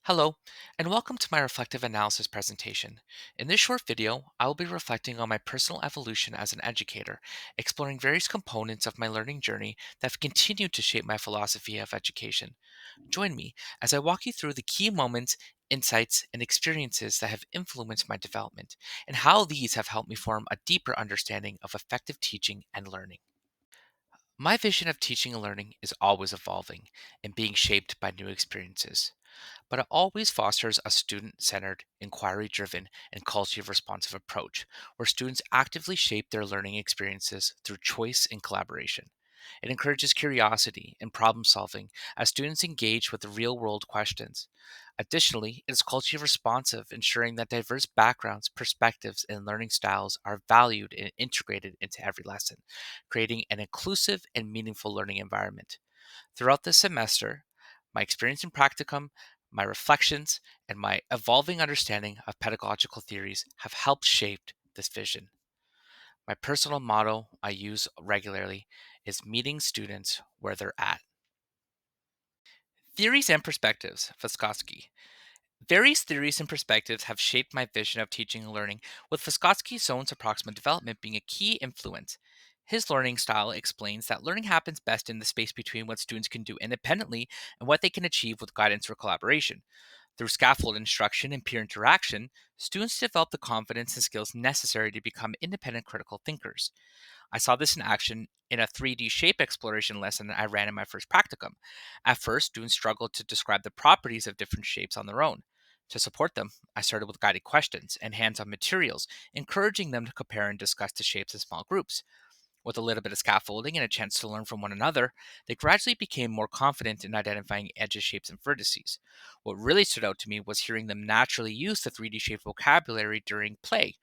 Hello, and welcome to my reflective analysis presentation. In this short video, I will be reflecting on my personal evolution as an educator, exploring various components of my learning journey that have continued to shape my philosophy of education. Join me as I walk you through the key moments, insights, and experiences that have influenced my development, and how these have helped me form a deeper understanding of effective teaching and learning. My vision of teaching and learning is always evolving and being shaped by new experiences, but it always fosters a student centered, inquiry driven, and culturally responsive approach where students actively shape their learning experiences through choice and collaboration. It encourages curiosity and problem solving as students engage with real world questions. Additionally, it is culturally responsive, ensuring that diverse backgrounds, perspectives, and learning styles are valued and integrated into every lesson, creating an inclusive and meaningful learning environment. Throughout the semester, my experience in practicum, my reflections, and my evolving understanding of pedagogical theories have helped shape this vision. My personal motto I use regularly is meeting students where they're at. Theories and perspectives, Vygotsky. Various theories and perspectives have shaped my vision of teaching and learning, with Vygotsky's zones approximate development being a key influence. His learning style explains that learning happens best in the space between what students can do independently and what they can achieve with guidance or collaboration. Through scaffold instruction and peer interaction, students develop the confidence and skills necessary to become independent critical thinkers. I saw this in action in a 3D shape exploration lesson I ran in my first practicum. At first, students struggled to describe the properties of different shapes on their own. To support them, I started with guided questions and hands on materials, encouraging them to compare and discuss the shapes in small groups. With a little bit of scaffolding and a chance to learn from one another, they gradually became more confident in identifying edges, shapes, and vertices. What really stood out to me was hearing them naturally use the 3D shape vocabulary during play,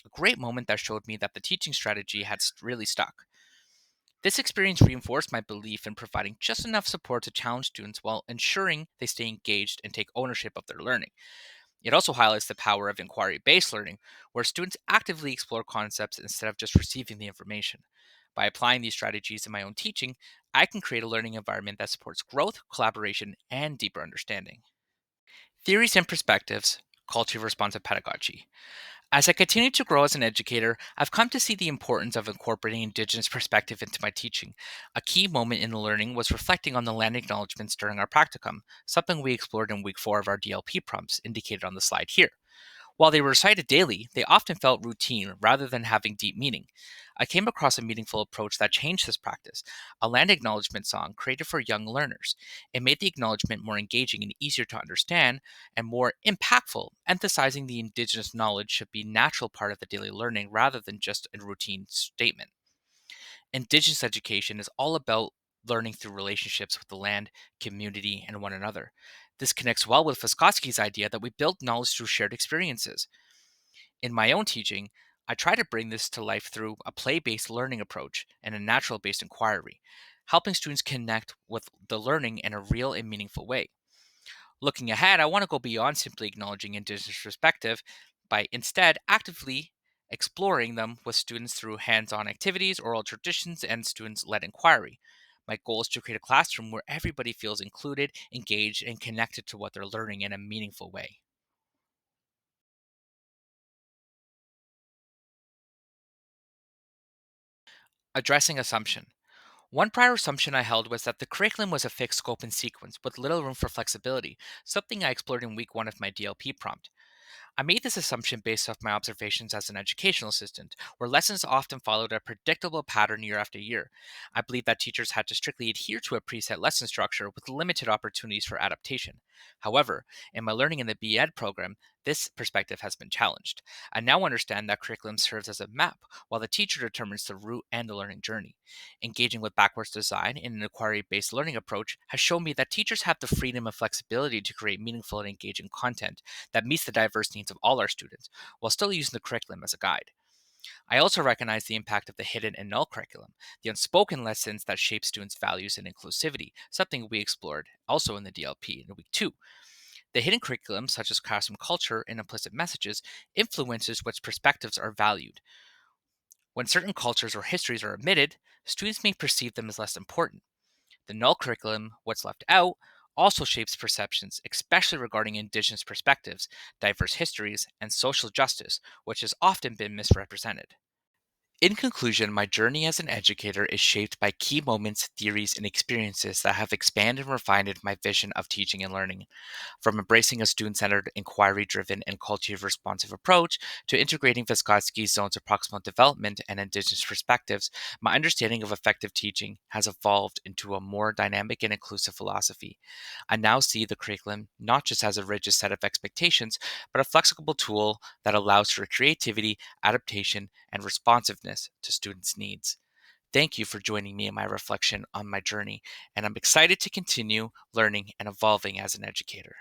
a great moment that showed me that the teaching strategy had really stuck. This experience reinforced my belief in providing just enough support to challenge students while ensuring they stay engaged and take ownership of their learning. It also highlights the power of inquiry based learning, where students actively explore concepts instead of just receiving the information. By applying these strategies in my own teaching, I can create a learning environment that supports growth, collaboration, and deeper understanding. Theories and perspectives, culture responsive pedagogy. As I continue to grow as an educator, I've come to see the importance of incorporating Indigenous perspective into my teaching. A key moment in the learning was reflecting on the land acknowledgements during our practicum, something we explored in week 4 of our DLP prompts indicated on the slide here. While they were recited daily, they often felt routine rather than having deep meaning. I came across a meaningful approach that changed this practice, a land acknowledgement song created for young learners. It made the acknowledgement more engaging and easier to understand and more impactful, emphasizing the Indigenous knowledge should be a natural part of the daily learning rather than just a routine statement. Indigenous education is all about learning through relationships with the land, community, and one another. This connects well with Vygotsky's idea that we build knowledge through shared experiences. In my own teaching, I try to bring this to life through a play based learning approach and a natural based inquiry, helping students connect with the learning in a real and meaningful way. Looking ahead, I want to go beyond simply acknowledging Indigenous perspective by instead actively exploring them with students through hands on activities, oral traditions, and students led inquiry. My goal is to create a classroom where everybody feels included, engaged, and connected to what they're learning in a meaningful way. Addressing assumption. One prior assumption I held was that the curriculum was a fixed scope and sequence with little room for flexibility, something I explored in week 1 of my DLP prompt. I made this assumption based off my observations as an educational assistant, where lessons often followed a predictable pattern year after year. I believed that teachers had to strictly adhere to a preset lesson structure with limited opportunities for adaptation. However, in my learning in the BEd program, this perspective has been challenged. I now understand that curriculum serves as a map, while the teacher determines the route and the learning journey. Engaging with backwards design in an inquiry based learning approach has shown me that teachers have the freedom and flexibility to create meaningful and engaging content that meets the diverse needs of all our students while still using the curriculum as a guide. I also recognize the impact of the hidden and null curriculum, the unspoken lessons that shape students' values and inclusivity, something we explored also in the DLP in week 2. The hidden curriculum, such as classroom culture and implicit messages, influences which perspectives are valued. When certain cultures or histories are omitted, students may perceive them as less important. The null curriculum, what's left out, also shapes perceptions, especially regarding Indigenous perspectives, diverse histories, and social justice, which has often been misrepresented. In conclusion, my journey as an educator is shaped by key moments, theories, and experiences that have expanded and refined my vision of teaching and learning. From embracing a student centered, inquiry driven, and culturally responsive approach to integrating Vygotsky's zones of proximal development and Indigenous perspectives, my understanding of effective teaching has evolved into a more dynamic and inclusive philosophy. I now see the curriculum not just as a rigid set of expectations, but a flexible tool that allows for creativity, adaptation, and responsiveness to students' needs. Thank you for joining me in my reflection on my journey, and I'm excited to continue learning and evolving as an educator.